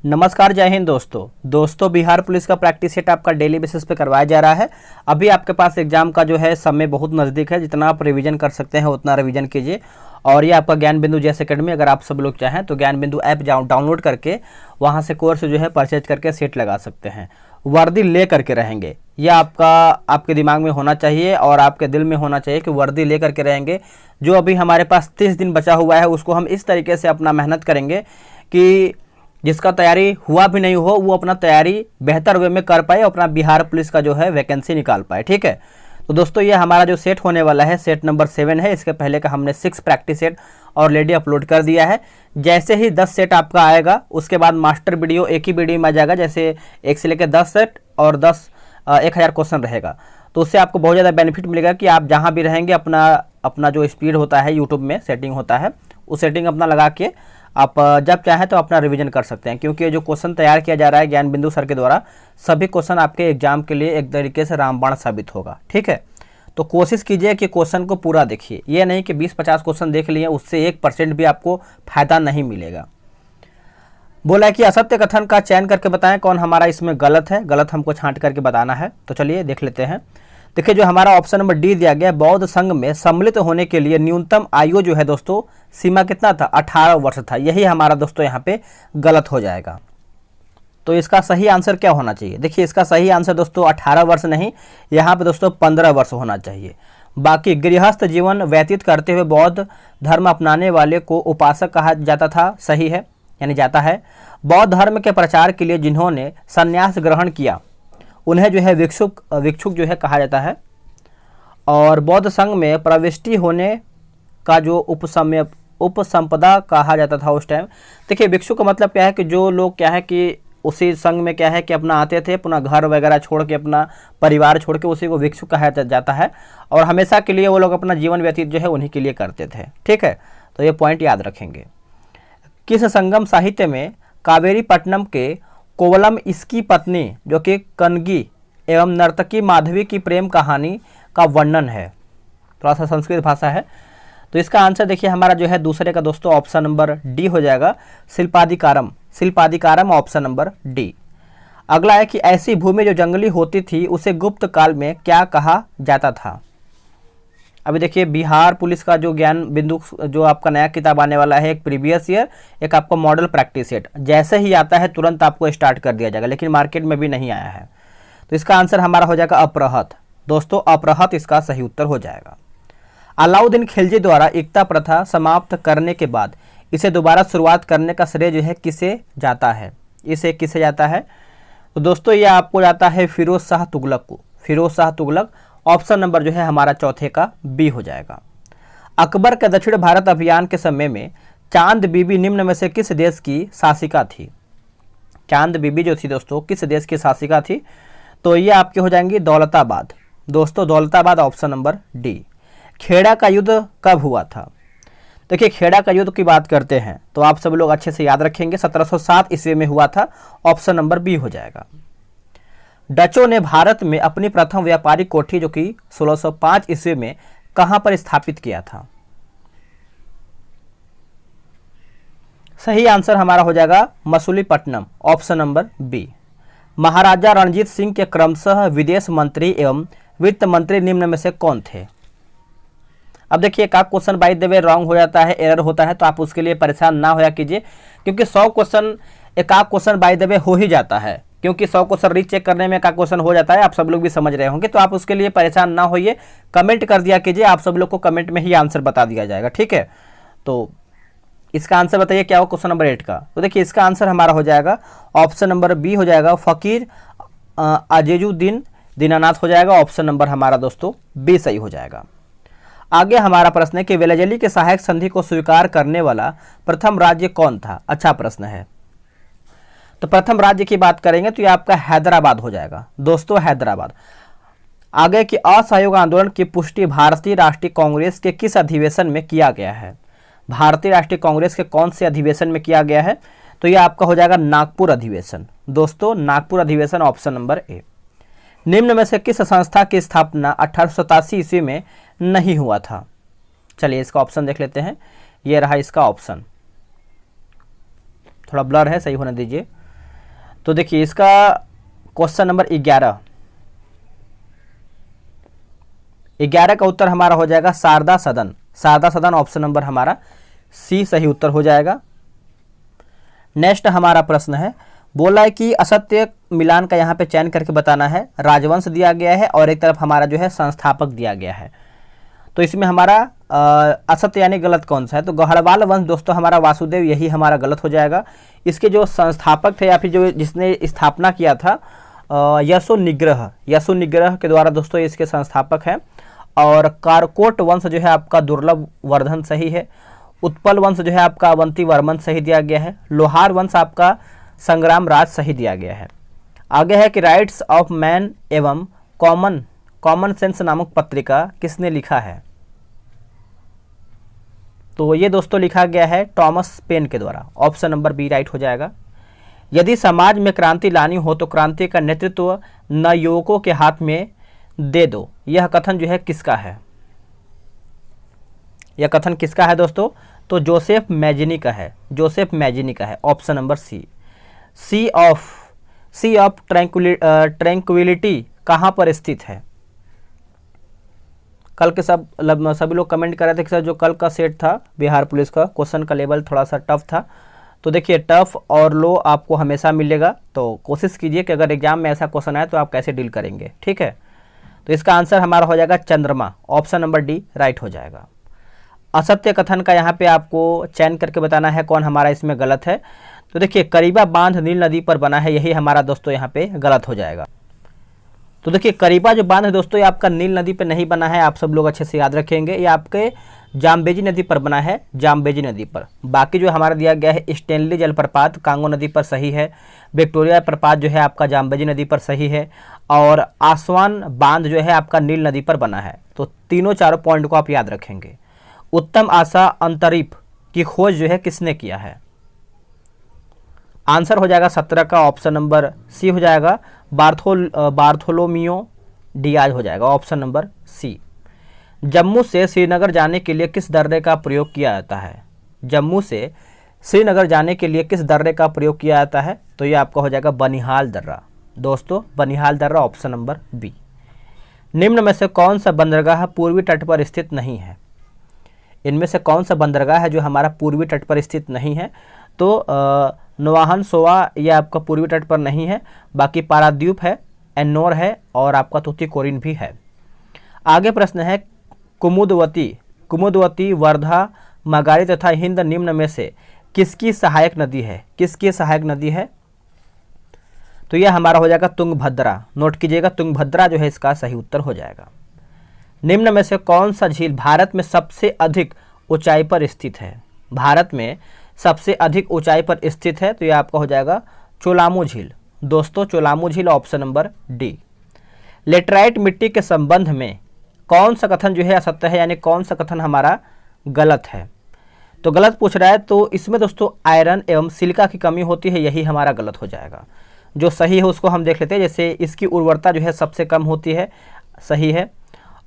नमस्कार, जय हिंद दोस्तों बिहार पुलिस का प्रैक्टिस सेट आपका डेली बेसिस पे करवाया जा रहा है। अभी आपके पास एग्जाम का जो है समय बहुत नज़दीक है, जितना आप रिवीजन कर सकते हैं उतना रिवीजन कीजिए। और ये आपका ज्ञान बिंदु जेएस एकेडमी, अगर आप सब लोग चाहें तो ज्ञान बिंदु ऐप डाउनलोड करके वहाँ से कोर्स जो है परचेज करके सेट लगा सकते हैं। वर्दी ले करके रहेंगे, यह आपके दिमाग में होना चाहिए और आपके दिल में होना चाहिए कि वर्दी ले करके रहेंगे। जो अभी हमारे पास 30 दिन बचा हुआ है उसको हम इस तरीके से अपना मेहनत करेंगे कि जिसका तैयारी हुआ भी नहीं हो वो अपना तैयारी बेहतर वे में कर पाए, अपना बिहार पुलिस का जो है वैकेंसी निकाल पाए। ठीक है, तो दोस्तों ये हमारा जो सेट होने वाला है सेट नंबर 7 है। इसके पहले का हमने 6 प्रैक्टिस सेट ऑलरेडी अपलोड कर दिया है। जैसे ही 10 सेट आपका आएगा उसके बाद मास्टर वीडियो एक ही वीडियो में आ जाएगा। जैसे 1 से लेकर 10 सेट और 1000 क्वेश्चन रहेगा, तो उससे आपको बहुत ज़्यादा बेनिफिट मिलेगा कि आप जहाँ भी रहेंगे अपना जो स्पीड होता है यूट्यूब में सेटिंग होता है उस सेटिंग अपना लगा के आप जब चाहें तो अपना रिवीजन कर सकते हैं। क्योंकि जो क्वेश्चन तैयार किया जा रहा है ज्ञान बिंदु सर के द्वारा, सभी क्वेश्चन आपके एग्जाम के लिए एक तरीके से रामबाण साबित होगा। ठीक है, तो कोशिश कीजिए कि क्वेश्चन को पूरा देखिए। ये नहीं कि 20-50 क्वेश्चन देख लिए उससे 1% भी आपको फायदा नहीं मिलेगा। बोला कि असत्य कथन का चयन करके बताएं कौन हमारा इसमें गलत है। गलत हमको छांट करके बताना है, तो चलिए देख लेते हैं। देखिए जो हमारा ऑप्शन नंबर डी दिया गया, बौद्ध संघ में सम्मिलित होने के लिए न्यूनतम आयु जो है दोस्तों सीमा कितना था, 18 वर्ष था। यही हमारा दोस्तों यहाँ पे गलत हो जाएगा। तो इसका सही आंसर क्या होना चाहिए? देखिए इसका सही आंसर दोस्तों 18 वर्ष नहीं, यहाँ पे दोस्तों 15 वर्ष होना चाहिए। बाकी गृहस्थ जीवन व्यतीत करते हुए बौद्ध धर्म अपनाने वाले को उपासक कहा जाता था, सही है, यानी जाता है। बौद्ध धर्म के प्रचार के लिए जिन्होंने संन्यास ग्रहण किया उन्हें जो है भिक्षुक जो है कहा जाता है। और बौद्ध संघ में प्रविष्टि होने का जो उपसंपदा कहा जाता था उस टाइम। देखिए भिक्षुक का मतलब क्या है कि जो लोग क्या है कि उसी संघ में क्या है कि अपना आते थे, अपना घर वगैरह छोड़ के, अपना परिवार छोड़ के, उसी को भिक्षुक कहा जाता है। और हमेशा के लिए वो लोग अपना जीवन व्यतीत जो है उन्हीं के लिए करते थे। ठीक है, तो ये पॉइंट याद रखेंगे। किस संगम साहित्य में कावेरी पट्टनम के कोवलम इसकी पत्नी जो कि कनगी एवं नर्तकी माधवी की प्रेम कहानी का वर्णन है? थोड़ा सा संस्कृत भाषा है, तो इसका आंसर देखिए हमारा जो है दूसरे का दोस्तों ऑप्शन नंबर डी हो जाएगा, शिल्पाधिकारम ऑप्शन नंबर डी। अगला है कि ऐसी भूमि जो जंगली होती थी उसे गुप्त काल में क्या कहा जाता था? अभी देखिए बिहार पुलिस का जो ज्ञान बिंदु जो आपका नया किताब आने वाला है, एक प्रीवियस ईयर, एक आपका मॉडल प्रैक्टिस सेट, जैसे ही आता है तुरंत आपको स्टार्ट कर दिया जाएगा, लेकिन मार्केट में भी नहीं आया है। तो इसका आंसर हमारा हो जाएगा अपरहत। दोस्तों अपरहत इसका सही उत्तर हो जाएगा। अलाउद्दीन खिलजी द्वारा एकता प्रथा समाप्त करने के बाद इसे दोबारा शुरुआत करने का श्रेय जो है किसे जाता है? इसे किसे जाता है? तो दोस्तों ये आपको जाता है फिरोज शाह तुगलक को, फिरोज शाह तुगलक। ऑप्शन नंबर जो है हमारा चौथे का बी हो जाएगा। अकबर के दक्षिण भारत अभियान के समय में चांद बीबी निम्न में से किस देश की शासिका थी? चांद बीबी जो थी दोस्तों किस देश की शासिका थी? तो ये आपके हो जाएंगी दौलताबाद। दोस्तों Daulatabad option number D. Kheda का युद्ध कब हुआ था? देखिए खेड़ा का युद्ध की बात करते हैं तो आप सब लोग अच्छे से याद रखेंगे, 1707 ईस्वी में हुआ था। ऑप्शन नंबर बी हो जाएगा। डचों ने भारत में अपनी प्रथम व्यापारिक कोठी जो कि 1605 ईस्वी में कहां पर स्थापित किया था? सही आंसर हमारा हो जाएगा मसूलीपट्टनम ऑप्शन नंबर बी। महाराजा रणजीत सिंह के क्रमशः विदेश मंत्री एवं वित्त मंत्री निम्न में से कौन थे? अब देखिए एक question by the way wrong हो जाता है, एरर होता है, तो आप उसके लिए परेशान ना होया कीजिए, क्योंकि 100 क्वेश्चन एक क्वेश्चन बाय द वे हो ही जाता है। क्योंकि 100 क्वेश्चन रीचेक करने में एक क्वेश्चन हो जाता है, आप सब लोग भी समझ रहे होंगे, तो आप उसके लिए परेशान ना होइए, कमेंट कर दिया कीजिए, आप सब लोग को कमेंट में ही आंसर बता दिया जाएगा। ठीक है, तो इसका आंसर बताइए क्या हो क्वेश्चन नंबर 8 का? तो देखिए इसका आंसर हमारा हो जाएगा ऑप्शन नंबर बी हो जाएगा, फकीर अजीजुद्दीन दीनानाथ हो जाएगा। ऑप्शन नंबर हमारा दोस्तों बी सही हो जाएगा। आगे हमारा प्रश्न है कि वेलाजेली के सहायक संधि को स्वीकार करने वाला प्रथम राज्य कौन था? अच्छा प्रश्न है। तो प्रथम राज्य की बात करेंगे तो ये आपका हैदराबाद हो जाएगा दोस्तों, हैदराबाद। आगे की असहयोग आंदोलन की पुष्टि भारतीय राष्ट्रीय कांग्रेस के किस अधिवेशन में किया गया है? भारतीय राष्ट्रीय कांग्रेस के कौन से अधिवेशन में किया गया है? तो ये आपका हो जाएगा नागपुर अधिवेशन। दोस्तों नागपुर अधिवेशन ऑप्शन नंबर ए। निम्न में से किस संस्था की स्थापना 1887 ईस्वी में नहीं हुआ था? चलिए इसका ऑप्शन देख लेते हैं। ये रहा इसका ऑप्शन, थोड़ा ब्लर है, सही होने दीजिए। तो देखिए इसका क्वेश्चन नंबर 11 का उत्तर हमारा हो जाएगा शारदा सदन। शारदा सदन ऑप्शन नंबर हमारा सी सही उत्तर हो जाएगा। नेक्स्ट हमारा प्रश्न है, बोला है कि असत्य मिलान का यहाँ पे चयन करके बताना है। राजवंश दिया गया है और एक तरफ हमारा जो है संस्थापक दिया गया है। तो इसमें हमारा असत्य यानी गलत कौन सा है? तो गढ़वाल वंश दोस्तों हमारा वासुदेव, यही हमारा गलत हो जाएगा। इसके जो संस्थापक थे या फिर जो जिसने स्थापना किया था यशो निग्रह के द्वारा दोस्तों इसके संस्थापक हैं। और कारकोट वंश जो है आपका दुर्लभ वर्धन सही है। उत्पल वंश जो है आपका अवंती वर्मन सही दिया गया है। लोहार वंश आपका संग्राम राज सही दिया गया है। आगे है कि राइट्स ऑफ मैन एवं कॉमन सेंस नामक पत्रिका किसने लिखा है? तो ये दोस्तों लिखा गया है टॉमस पेन के द्वारा। ऑप्शन नंबर बी राइट हो जाएगा। यदि समाज में क्रांति लानी हो तो क्रांति का नेतृत्व नवयुवकों के हाथ में दे दो, यह कथन जो है किसका है? यह कथन किसका है दोस्तों? तो जोसेफ मैजिनी का है। जोसेफ मैजिनी का है। Option number C. Sea of tranquility कहाँ पर स्थित है? कल के सभी लोग कमेंट कर रहे थे कि सर जो कल का सेट था बिहार पुलिस का, क्वेश्चन का लेवल थोड़ा सा टफ था। तो देखिए टफ और लो आपको हमेशा मिलेगा, तो कोशिश कीजिए कि अगर एग्जाम में ऐसा क्वेश्चन आए तो आप कैसे डील करेंगे, ठीक है। तो इसका आंसर हमारा हो जाएगा चंद्रमा। ऑप्शन नंबर डी राइट हो जाएगा। असत्य कथन का यहाँ पे आपको चयन करके बताना है कौन हमारा इसमें गलत है। तो देखिए करीबा बांध नील नदी पर बना है, यही हमारा दोस्तों यहाँ पे गलत हो जाएगा। तो देखिए करीबा जो बांध है दोस्तों ये आपका नील नदी पर नहीं बना है, आप सब लोग अच्छे से याद रखेंगे। ये आपके जाम्बेजी नदी पर बना है, जाम्बेजी नदी पर। बाकी जो हमारा दिया गया है स्टेनली जलप्रपात कांगो नदी पर सही है। विक्टोरिया प्रपात जो है आपका जाम्बेजी नदी पर सही है। और आसवान बांध जो है आपका नील नदी पर बना है। तो तीनों चारों पॉइंट को आप याद रखेंगे। उत्तम आशा अंतरिक्ष की खोज जो है किसने किया है? आंसर हो जाएगा 17 का ऑप्शन नंबर सी हो जाएगा। बार्थोलोमियो डियाज हो जाएगा। ऑप्शन नंबर सी। जम्मू से श्रीनगर जाने के लिए किस दर्रे का प्रयोग किया जाता है? जम्मू से श्रीनगर जाने के लिए किस दर्रे का प्रयोग किया जाता है? तो ये आपका हो जाएगा बनिहाल दर्रा दोस्तों, बनिहाल दर्रा। Option number B. निम्न में से कौन सा बंदरगाह पूर्वी तट पर स्थित नहीं है? इनमें से कौन सा बंदरगाह है जो हमारा पूर्वी तट पर स्थित नहीं है? तो नवाहन सोवा यह आपका पूर्वी तट पर नहीं है। बाकी पारादीप है, एन्नोर है और आपका तूतीकोरिन भी है। आगे प्रश्न है कुमुदवती वर्धा मगारी तथा हिंद निम्न में से किसकी सहायक नदी है? किसकी सहायक नदी है? तो यह हमारा हो जाएगा तुंगभद्रा। नोट कीजिएगा तुंगभद्रा जो है इसका सही उत्तर हो जाएगा। निम्न में से कौन सा झील भारत में सबसे अधिक ऊंचाई पर स्थित है? भारत में सबसे अधिक ऊंचाई पर स्थित है तो यह आपका हो जाएगा चोलामू झील दोस्तों, चोलामू झील। Option number D. लेटराइट मिट्टी के संबंध में कौन सा कथन जो है असत्य है, यानी कौन सा कथन हमारा गलत है? तो गलत पूछ रहा है तो इसमें दोस्तों आयरन एवं सिलिका की कमी होती है, यही हमारा गलत हो जाएगा। जो सही है उसको हम देख लेते हैं। जैसे इसकी उर्वरता जो है सबसे कम होती है, सही है।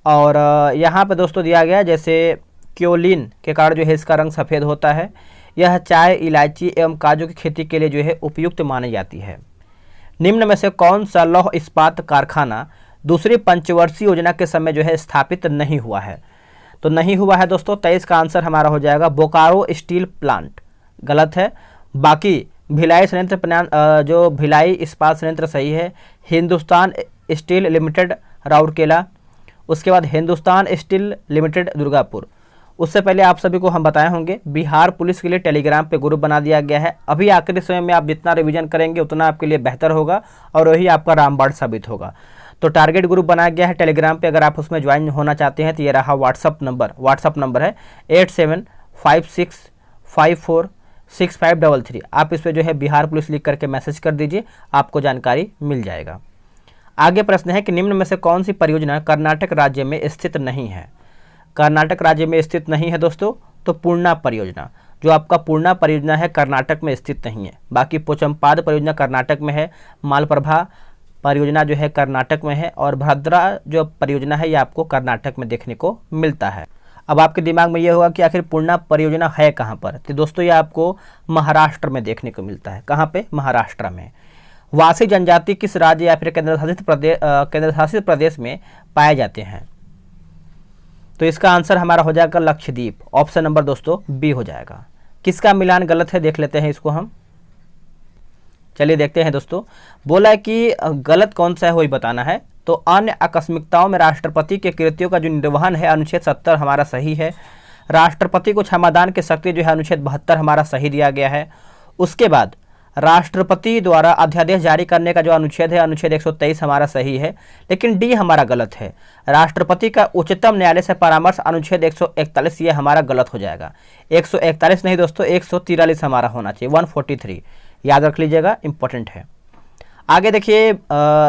और यहाँ पे दोस्तों दिया गया जैसे क्योलिन के कारण जो है इसका रंग सफ़ेद होता है। यह चाय, इलायची एवं काजू की खेती के लिए जो है उपयुक्त मानी जाती है। निम्न में से कौन सा लौह इस्पात कारखाना दूसरी पंचवर्षीय योजना के समय जो है स्थापित नहीं हुआ है? तो नहीं हुआ है दोस्तों। 23 का आंसर हमारा हो जाएगा बोकारो स्टील प्लांट, गलत है। बाकी भिलाई संयंत्र जो भिलाई इस्पात संयंत्र सही है। हिंदुस्तान स्टील लिमिटेड राउरकेला, उसके बाद हिंदुस्तान स्टील लिमिटेड दुर्गापुर। उससे पहले आप सभी को हम बताए होंगे बिहार पुलिस के लिए टेलीग्राम पे ग्रुप बना दिया गया है। अभी आखिरी समय में आप जितना रिवीजन करेंगे उतना आपके लिए बेहतर होगा और वही आपका रामबाण साबित होगा। तो टारगेट ग्रुप बनाया गया है टेलीग्राम पे, अगर आप उसमें ज्वाइन होना चाहते हैं तो ये रहा व्हाट्सअप नंबर है 8756546533। आप इस पर जो है बिहार पुलिस लिख करके मैसेज कर दीजिए, आपको जानकारी मिल जाएगा। आगे प्रश्न है कि निम्न में से कौन सी परियोजना कर्नाटक राज्य में स्थित नहीं है? कर्नाटक राज्य में स्थित नहीं है दोस्तों, तो पूर्णा परियोजना जो आपका पूर्णा परियोजना है कर्नाटक में स्थित नहीं है। बाकी पोचमपाद परियोजना कर्नाटक में है, मालप्रभा परियोजना जो है कर्नाटक में है और भद्रा जो परियोजना है ये आपको कर्नाटक में देखने को मिलता है। अब आपके दिमाग में ये होगा कि आखिर पूर्णा परियोजना है कहाँ पर? तो दोस्तों ये आपको महाराष्ट्र में देखने को मिलता है। कहाँ पे? महाराष्ट्र में। वासी जनजाति किस राज्य या फिर केंद्र शासित प्रदेश में पाए जाते हैं? तो इसका आंसर हमारा हो जाएगा लक्षद्वीप। ऑप्शन नंबर दोस्तों बी हो जाएगा। किसका मिलान गलत है देख लेते हैं इसको हम। चलिए देखते हैं दोस्तों। बोला है कि गलत कौन सा है वही बताना है। तो अन्य आकस्मिकताओं में राष्ट्रपति के कृत्यों का जो निर्वहन है अनुच्छेद 70 हमारा सही है। राष्ट्रपति को क्षमादान की शक्ति जो है अनुच्छेद 72 हमारा सही दिया गया है। उसके बाद राष्ट्रपति द्वारा अध्यादेश जारी करने का जो अनुच्छेद है अनुच्छेद 123 हमारा सही है, लेकिन डी हमारा गलत है। राष्ट्रपति का उच्चतम न्यायालय से परामर्श अनुच्छेद 141 ये हमारा गलत हो जाएगा। 141 नहीं दोस्तों 143 हमारा होना चाहिए, 143 याद रख लीजिएगा, इंपॉर्टेंट है। आगे देखिए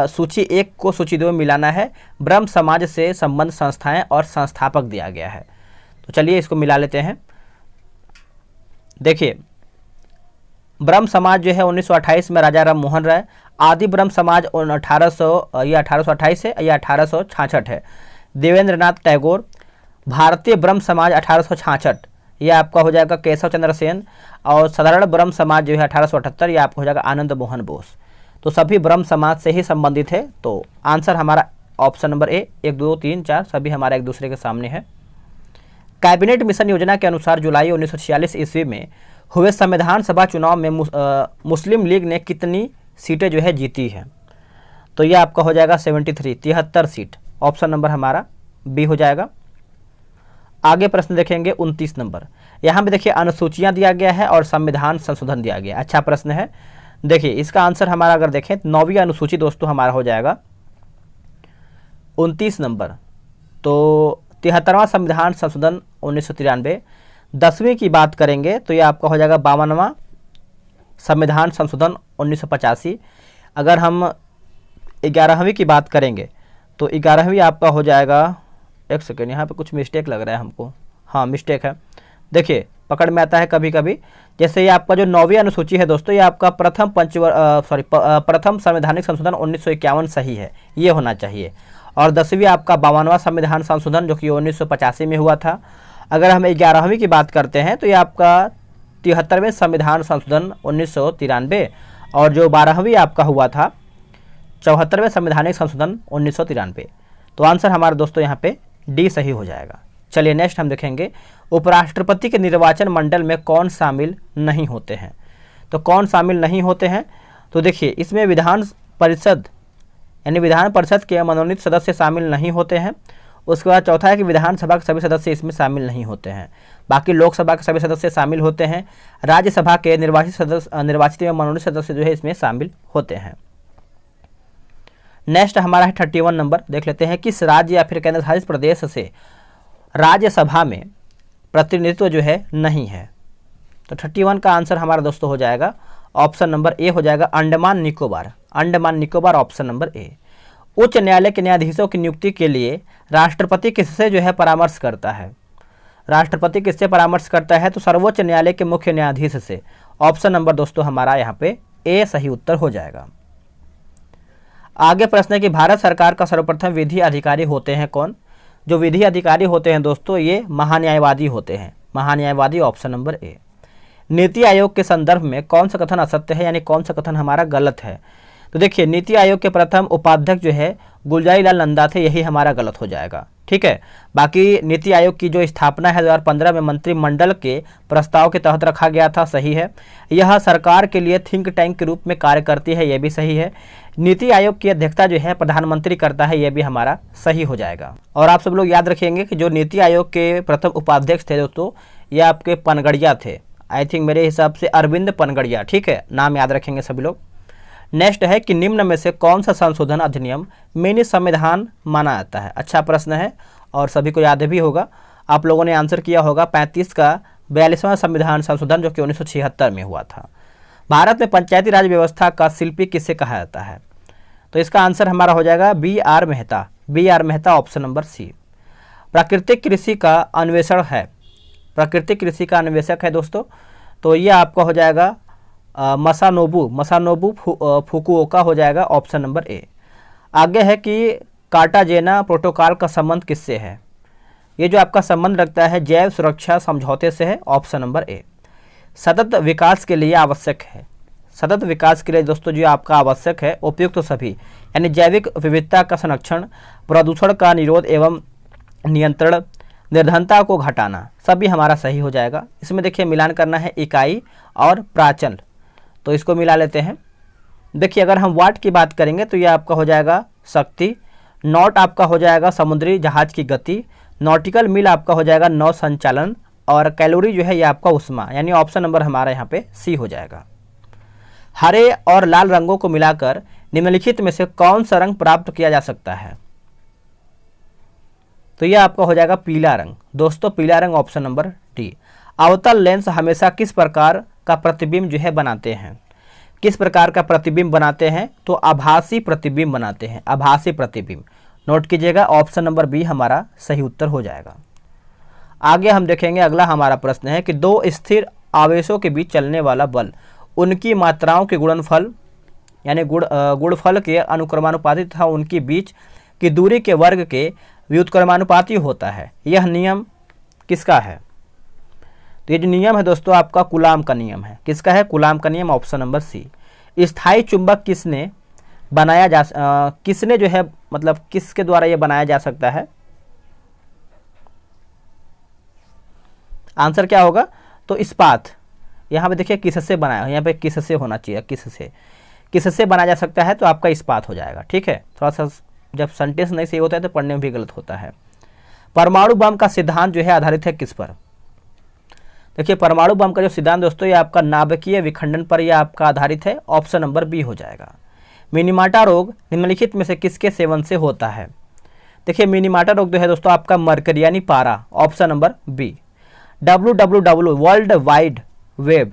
सूची 1 को सूची 2 में मिलाना है। ब्रह्म समाज से संबंध संस्थाएं और संस्थापक दिया गया है, तो चलिए इसको मिला लेते हैं। देखिए ब्रह्म समाज जो है 1928 में राजा राम मोहन राय। आदि ब्रह्म समाज 1828 है या 1866 है, देवेंद्र नाथ टैगोर। भारतीय ब्रह्म समाज 1866 यह आपका हो जाएगा केशव चंद्र सेन। और साधारण ब्रह्म समाज जो है 1878 यह आपका हो जाएगा आनंद मोहन बोस। तो सभी ब्रह्म समाज से ही संबंधित है, तो आंसर हमारा ऑप्शन नंबर ए। 1 2 3 4 सभी हमारा एक दूसरे के सामने है। कैबिनेट मिशन योजना के अनुसार जुलाई 1946 ईस्वी में हुए संविधान सभा चुनाव में मुस्लिम लीग ने कितनी सीटें जो है जीती है? तो यह आपका हो जाएगा 73 सीट। ऑप्शन नंबर हमारा बी हो जाएगा। आगे प्रश्न देखेंगे 29 नंबर। यहाँ पे देखिए अनुसूचियाँ दिया गया है और संविधान संशोधन दिया गया। अच्छा प्रश्न है। देखिए इसका आंसर हमारा अगर देखें 9वीं अनुसूची दोस्तों हमारा हो जाएगा 29 नंबर। तो 73वां संविधान संशोधन 1993। 10वीं की बात करेंगे तो ये आपका हो जाएगा 52वां संविधान संशोधन 1985। अगर हम 11वीं की बात करेंगे तो 11वीं आपका हो जाएगा, एक सेकेंड यहाँ पे कुछ मिस्टेक लग रहा है हमको, हाँ मिस्टेक है। देखिए पकड़ में आता है कभी कभी। जैसे ये आपका जो 9वीं अनुसूची है दोस्तों ये आपका प्रथम संवैधानिक संशोधन 1951 सही है, ये होना चाहिए। और 10वीं आपका 52वां संविधान संशोधन जो कि 1985 में हुआ था। अगर हम 11वीं की बात करते हैं तो ये आपका 73वें संविधान संशोधन 1993। और जो 12वीं आपका हुआ था 74वें संवैधानिक संशोधन 1993। तो आंसर हमारा दोस्तों यहाँ पे डी सही हो जाएगा। चलिए नेक्स्ट हम देखेंगे उपराष्ट्रपति के निर्वाचन मंडल में कौन शामिल नहीं होते हैं? तो कौन शामिल नहीं होते हैं? तो देखिए इसमें विधान परिषद यानी विधान परिषद के मनोनीत सदस्य शामिल नहीं होते हैं। उसके बाद चौथा है कि विधानसभा के सभी सदस्य इसमें शामिल नहीं होते हैं। बाकी लोकसभा के सभी सदस्य शामिल होते हैं। राज्यसभा के निर्वाचित एवं मनोनीत सदस्य जो है इसमें शामिल होते हैं। नेक्स्ट हमारा है 31 नंबर। देख लेते हैं किस राज्य या फिर केंद्र शासित प्रदेश से राज्यसभा में प्रतिनिधित्व जो है नहीं है? तो 31 का आंसर हमारा दोस्तों हो जाएगा ऑप्शन नंबर ए हो जाएगा Andaman Nicobar. Andaman Nicobar option number A. उच्च न्यायालय के न्यायाधीशों की नियुक्ति के लिए राष्ट्रपति किससे जो है परामर्श करता है? राष्ट्रपति किससे परामर्श करता है? तो सर्वोच्च न्यायालय के मुख्य न्यायाधीश से। ऑप्शन नंबर दोस्तों हमारा यहाँ पे ए सही उत्तर हो जाएगा। आगे प्रश्न है कि भारत सरकार का सर्वप्रथम विधि अधिकारी होते हैं कौन? जो विधि अधिकारी होते हैं दोस्तों ये महान्यायवादी होते हैं। महान्यायवादी option number A. NITI Aayog के संदर्भ में कौन सा कथन असत्य है यानी कौन सा कथन हमारा गलत है? तो देखिए नीति आयोग के प्रथम उपाध्यक्ष जो है गुलजारी लाल नंदा थे, यही हमारा गलत हो जाएगा। ठीक है, बाकी नीति आयोग की जो स्थापना है 2015 में मंत्रिमंडल के प्रस्ताव के तहत रखा गया था, सही है। यह सरकार के लिए थिंक टैंक के रूप में कार्य करती है, यह भी सही है। नीति आयोग की अध्यक्षता जो है प्रधानमंत्री करता है, यह भी हमारा सही हो जाएगा। और आप सब लोग याद रखेंगे कि जो नीति आयोग के प्रथम उपाध्यक्ष थे दोस्तों ये आपके पनगड़िया थे। आई थिंक मेरे हिसाब से अरविंद पनगड़िया। ठीक है, नाम याद रखेंगे सभी लोग। नेक्स्ट है कि निम्न में से कौन सा संशोधन अधिनियम मिनी संविधान माना जाता है? अच्छा प्रश्न है और सभी को याद भी होगा, आप लोगों ने आंसर किया होगा। 35 का 42वां संविधान संशोधन जो कि 1976 में हुआ था। भारत में पंचायती राज व्यवस्था का शिल्पी किसे कहा जाता है? तो इसका आंसर हमारा हो जाएगा B.R. Mehta. B.R. Mehta option number C. प्राकृतिक कृषि का अन्वेषण है, प्राकृतिक कृषि का अन्वेषक है दोस्तों, तो ये आपका हो जाएगा मसानोबू फुकुओका हो जाएगा ऑप्शन नंबर ए। आगे है कि कार्टाजेना प्रोटोकॉल का संबंध किससे है? ये जो आपका संबंध रखता है जैव सुरक्षा समझौते से है, ऑप्शन नंबर ए। सतत विकास के लिए आवश्यक है, सतत विकास के लिए दोस्तों जो आपका आवश्यक है उपयुक्त तो सभी, यानी जैविक विविधता का संरक्षण, प्रदूषण का निरोध एवं नियंत्रण, निर्धनता को घटाना, सभी हमारा सही हो जाएगा। इसमें देखिए मिलान करना है इकाई और प्राचल, तो इसको मिला लेते हैं। देखिए अगर हम वाट की बात करेंगे तो ये आपका हो जाएगा शक्ति, नॉट आपका हो जाएगा समुद्री जहाज की गति, नॉटिकल मील आपका हो जाएगा नौ संचालन, और कैलोरी जो है ये आपका उष्मा, यानी ऑप्शन नंबर हमारा यहाँ पे सी हो जाएगा। हरे और लाल रंगों को मिलाकर निम्नलिखित में से कौन सा रंग प्राप्त किया जा सकता है? तो यह आपका हो जाएगा पीला रंग। दोस्तों पीला रंग ऑप्शन नंबर डी। अवतल लेंस हमेशा किस प्रकार का प्रतिबिंब जो है बनाते हैं? किस प्रकार का प्रतिबिंब बनाते हैं? तो आभासी प्रतिबिंब बनाते हैं, आभासी प्रतिबिंब। नोट कीजिएगा ऑप्शन नंबर बी हमारा सही उत्तर हो जाएगा। आगे हम देखेंगे, अगला हमारा प्रश्न है कि दो स्थिर आवेशों के बीच चलने वाला बल उनकी मात्राओं के गुणनफल यानी गुणफल के अनुक्रमानुपाती तथा उनकी बीच की दूरी के वर्ग के व्युत्क्रमानुपाती होता है। यह नियम किसका है? तो ये जो नियम है दोस्तों आपका कूलाम का नियम है। किसका है? कूलाम का नियम, ऑप्शन नंबर सी। स्थायी चुंबक किसने बनाया किसने जो है मतलब किसके द्वारा यह बनाया जा सकता है? आंसर क्या होगा? तो इस्पात। यहाँ पे देखिए किससे बनाया, यहाँ पे किससे होना चाहिए, किससे बनाया जा सकता है, तो आपका इस्पात हो जाएगा। ठीक है, थोड़ा सा जब सेंटेंस नहीं सही होता है तो पढ़ने में भी गलत होता है। परमाणु बम का सिद्धांत जो है आधारित है किस पर? देखिए परमाणु बम का जो सिद्धांत दोस्तों ये आपका नाभिकीय विखंडन पर यह आपका आधारित है, ऑप्शन नंबर बी हो जाएगा। मिनीमाटा रोग निम्नलिखित में से किसके सेवन से होता है? देखिए मिनीमाटा रोग जो है दोस्तों आपका मरकरी यानी पारा, option number B. WWW world wide web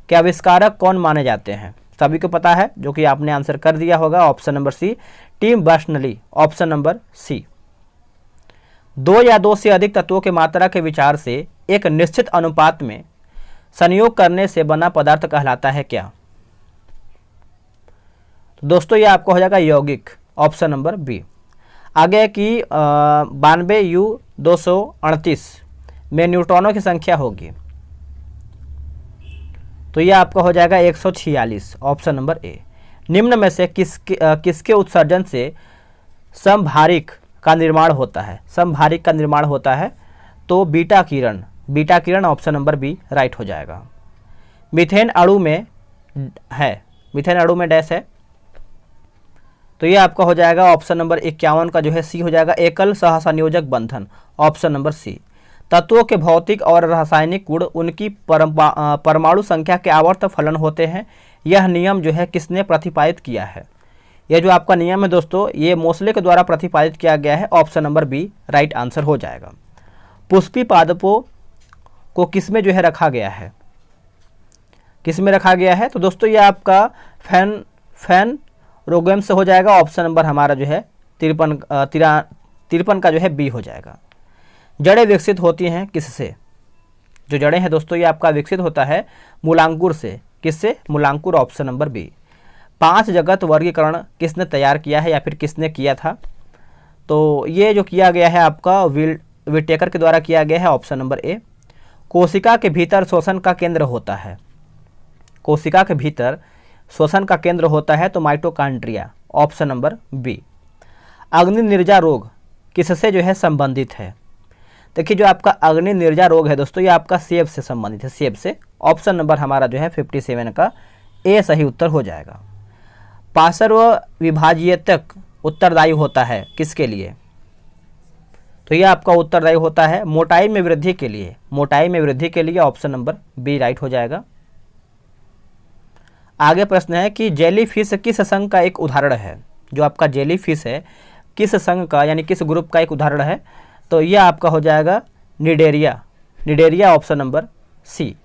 के आविष्कारक कौन माने जाते हैं? सभी को पता है, जो कि आपने आंसर कर दिया होगा, option number C Tim Berners Lee, option number C. दो या दो से अधिक तत्वों के मात्रा के विचार से एक निश्चित अनुपात में संयोग करने से बना पदार्थ कहलाता है क्या? तो दोस्तों ये आपको हो जाएगा यौगिक, ऑप्शन नंबर बी। आगे की 92U238 में न्यूट्रॉनों की संख्या होगी, तो यह आपका हो जाएगा 146, ऑप्शन नंबर ए। निम्न में से किसके उत्सर्जन से समभारिक का निर्माण होता है? समभारिक का निर्माण होता है तो बीटा किरण, ऑप्शन नंबर बी राइट हो जाएगा। मीथेन अणु में है, मीथेन अणु में डैश है, तो ये आपका हो जाएगा ऑप्शन नंबर 51 का जो है सी हो जाएगा, एकल सहसंयोजक बंधन, ऑप्शन नंबर सी। तत्वों के भौतिक और रासायनिक गुण उनकी परमाणु संख्या के आवर्त फलन होते हैं। यह नियम जो है किसने प्रतिपादित किया है? यह जो आपका नियम है दोस्तों ये मोसले के द्वारा प्रतिपादित किया गया है, option number B right answer हो जाएगा। पुष्पी पादपों को किसमें जो है रखा गया है? किसमें रखा गया है? तो दोस्तों ये आपका फैन रोगेम से हो जाएगा, ऑप्शन नंबर हमारा जो है 53 का जो है बी हो जाएगा। जड़ें विकसित होती हैं किससे? जो जड़ें हैं दोस्तों ये आपका विकसित होता है मूलांकुर से। किससे? मूलांकुर, ऑप्शन नंबर बी। 5 जगत वर्गीकरण किसने तैयार किया है या फिर किसने किया था? तो ये जो किया गया है आपका विटेकर के द्वारा किया गया है, ऑप्शन नंबर ए। कोशिका के भीतर श्वसन का केंद्र होता है, कोशिका के भीतर श्वसन का केंद्र होता है तो माइटोकॉन्ड्रिया, ऑप्शन नंबर बी। अग्नि निर्जा रोग किससे जो है संबंधित है? देखिए जो आपका अग्नि निर्जा रोग है दोस्तों ये आपका सेब से संबंधित है, सेब से, ऑप्शन नंबर हमारा जो है 57 का ए सही उत्तर हो जाएगा। पार्श्व विभाज्यतक उत्तरदायी होता है किसके लिए? तो ये आपका उत्तरदायी होता है मोटाई में वृद्धि के लिए, मोटाई में वृद्धि के लिए, ऑप्शन नंबर बी राइट हो जाएगा। आगे प्रश्न है कि जेलीफिश किस संघ का एक उदाहरण है? जो आपका जेलीफिश है किस संघ का यानी किस ग्रुप का एक उदाहरण है? तो यह आपका हो जाएगा निडेरिया, ऑप्शन नंबर सी।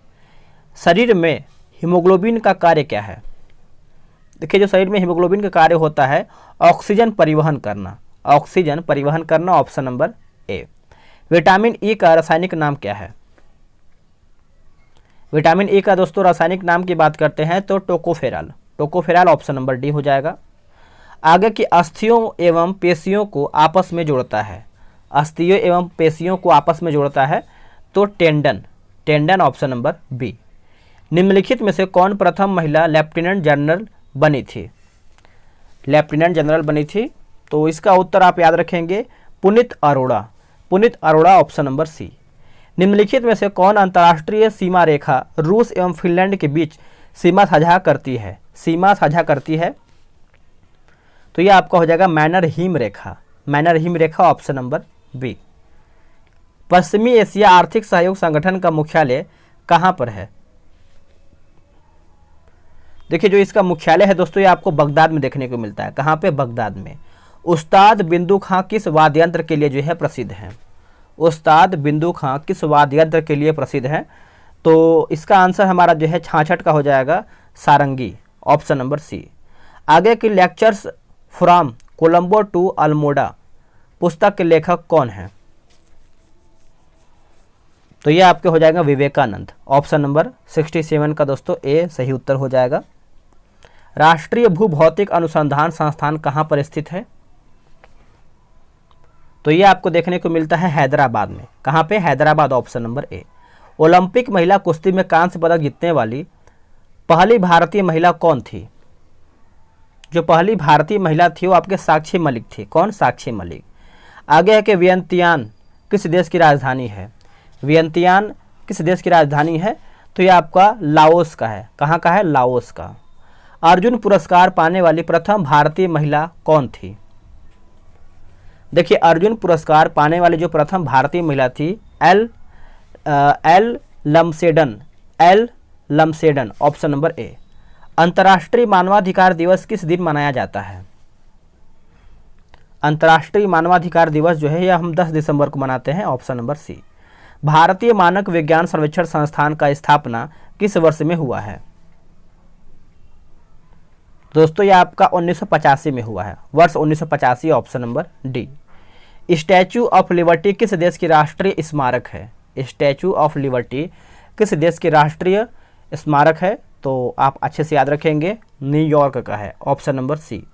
शरीर में हीमोग्लोबिन का कार्य क्या है? देखिए जो शरीर में हीमोग्लोबिन का कार्य होता है ऑक्सीजन परिवहन करना, ऑक्सीजन परिवहन करना, option number A. Vitamin E का रासायनिक नाम क्या है? विटामिन ई का दोस्तों रासायनिक नाम की बात करते हैं तो टोकोफेराल, ऑप्शन नंबर डी हो जाएगा। आगे की अस्थियों एवं पेशियों को आपस में जोड़ता है, अस्थियों एवं पेशियों को आपस में जोड़ता है तो टेंडन, ऑप्शन नंबर बी। निम्नलिखित में से कौन प्रथम महिला लेफ्टिनेंट जनरल बनी थी? लेफ्टिनेंट जनरल बनी थी, तो इसका उत्तर आप याद रखेंगे Puneet Arora. Puneet Arora, option number C. निम्नलिखित में से कौन अंतर्राष्ट्रीय सीमा रेखा रूस एवं फिनलैंड के बीच सीमा साझा करती है? सीमा साझा करती है, तो यह आपका हो जाएगा मैनर हिम रेखा। मैनर हिम रेखा, ऑप्शन नंबर बी। पश्चिमी एशिया आर्थिक सहयोग संगठन का मुख्यालय कहाँ पर है? देखिए, जो इसका मुख्यालय है दोस्तों, ये आपको बगदाद में देखने को मिलता है। कहाँ पे? बगदाद में। उस्ताद बिंदु खां किस वाद्य यंत्र के लिए जो है प्रसिद्ध हैं? उस्ताद बिंदु खां किस वाद्य यंत्र के लिए प्रसिद्ध हैं? तो इसका आंसर हमारा जो है छाछठ का हो जाएगा सारंगी, ऑप्शन नंबर सी। आगे की lectures from Colombo to Almora पुस्तक के लेखक कौन हैं? तो ये आपके हो जाएगा विवेकानंद, ऑप्शन नंबर 67 का दोस्तों ए सही उत्तर हो जाएगा। राष्ट्रीय भूभौतिक अनुसंधान संस्थान कहाँ पर स्थित है? तो ये आपको देखने को मिलता है हैदराबाद में। कहाँ पे? Hyderabad, option number A. Olympic महिला कुश्ती में कांस्य पदक जीतने वाली पहली भारतीय महिला कौन थी? जो पहली भारतीय महिला थी वो आपके साक्षी मलिक थी। कौन? साक्षी मलिक। आगे है कि वियंतियान किस देश की राजधानी है? वियंतियान किस देश की राजधानी है? तो ये आपका लाओस का है। कहाँ का है? लाओस का। अर्जुन पुरस्कार पाने वाली प्रथम भारतीय महिला कौन थी? देखिए, अर्जुन पुरस्कार पाने वाली जो प्रथम भारतीय महिला थी एल लमसेडन, ऑप्शन नंबर ए। अंतर्राष्ट्रीय मानवाधिकार दिवस किस दिन मनाया जाता है? अंतर्राष्ट्रीय मानवाधिकार दिवस जो है यह हम 10 दिसंबर को मनाते हैं, ऑप्शन नंबर सी। भारतीय मानक विज्ञान सर्वेक्षण संस्थान का स्थापना किस वर्ष में हुआ है? दोस्तों, यह आपका 1985 में हुआ है, वर्ष 1985, option number D. Statue of liberty किस देश की राष्ट्रीय स्मारक है? स्टैचू ऑफ लिबर्टी किस देश की राष्ट्रीय स्मारक है? तो आप अच्छे से याद रखेंगे, न्यूयॉर्क का है, ऑप्शन नंबर सी।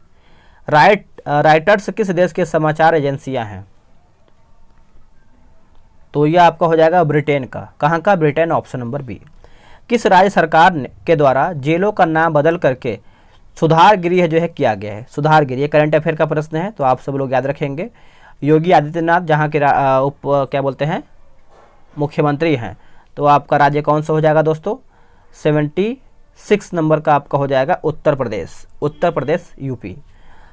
राइटर्स किस देश के समाचार एजेंसियां हैं? तो यह आपका हो जाएगा ब्रिटेन का। कहाँ का? Britain, option number B. किस राज्य सरकार के द्वारा जेलों का नाम बदल करके सुधार गृह जो है किया गया है? सुधार गृह, ये करंट अफेयर का प्रश्न है, तो आप सब लोग याद रखेंगे। योगी आदित्यनाथ जहाँ के क्या बोलते हैं मुख्यमंत्री हैं, तो आपका राज्य कौन सा हो जाएगा दोस्तों? 76 नंबर का आपका हो जाएगा उत्तर प्रदेश। उत्तर प्रदेश, यूपी।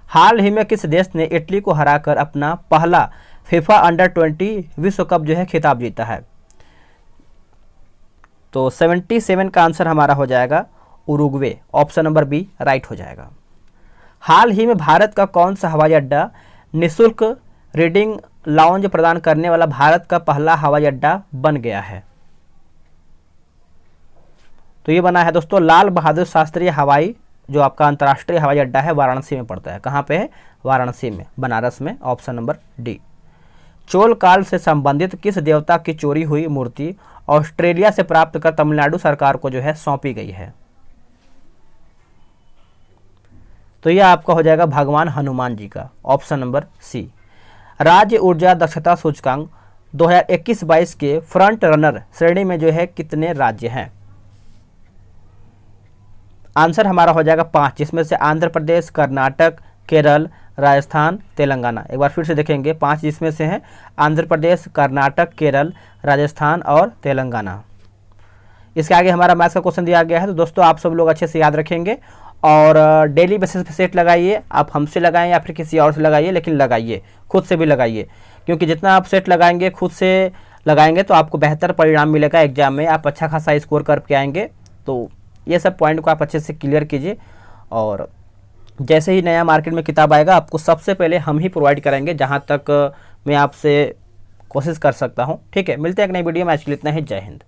हाल ही में किस देश ने इटली को हराकर अपना पहला फीफा अंडर-20 विश्व कप जो है खिताब जीता है? तो 77 का आंसर हमारा हो जाएगा Uruguay, option number B right हो जाएगा। हाल ही में भारत का कौन सा हवाई अड्डा निःशुल्क रीडिंग लाउंज प्रदान करने वाला भारत का पहला हवाई अड्डा बन गया है? तो ये बना है दोस्तों लाल बहादुर शास्त्री हवाई, जो आपका अंतर्राष्ट्रीय हवाई अड्डा है, वाराणसी में पड़ता है। कहाँ पे है? वाराणसी में, बनारस में, ऑप्शन नंबर डी। चोल काल से संबंधित किस देवता की चोरी हुई मूर्ति ऑस्ट्रेलिया से प्राप्त कर तमिलनाडु सरकार को जो है सौंपी गई है? तो यह आपका हो जाएगा भगवान हनुमान जी का, ऑप्शन नंबर सी। राज्य ऊर्जा दक्षता सूचकांक 2021-22 के फ्रंट रनर श्रेणी में जो है कितने राज्य हैं? आंसर हमारा हो जाएगा 5, जिसमें से आंध्र प्रदेश, कर्नाटक, केरल, राजस्थान, तेलंगाना। एक बार फिर से देखेंगे, 5 जिसमें से हैं आंध्र प्रदेश, कर्नाटक, केरल, राजस्थान और तेलंगाना। इसके आगे हमारा मैथ्स का क्वेश्चन दिया गया है, तो दोस्तों आप सब लोग अच्छे से याद रखेंगे और डेली बेसिस पे सेट लगाइए। आप हमसे लगाएं या फिर किसी और से लगाइए, लेकिन लगाइए, खुद से भी लगाइए, क्योंकि जितना आप सेट लगाएंगे, खुद से लगाएंगे, तो आपको बेहतर परिणाम मिलेगा एग्जाम में। आप अच्छा खासा स्कोर करके आएंगे। तो ये सब पॉइंट को आप अच्छे से क्लियर कीजिए, और जैसे ही नया मार्केट में किताब आएगा आपको सबसे पहले हम ही प्रोवाइड करेंगे, जहाँ तक मैं आपसे कोशिश कर सकता हूँ। ठीक है, मिलते हैं एक नई वीडियो में। आज के लिए इतना ही। जय हिंद।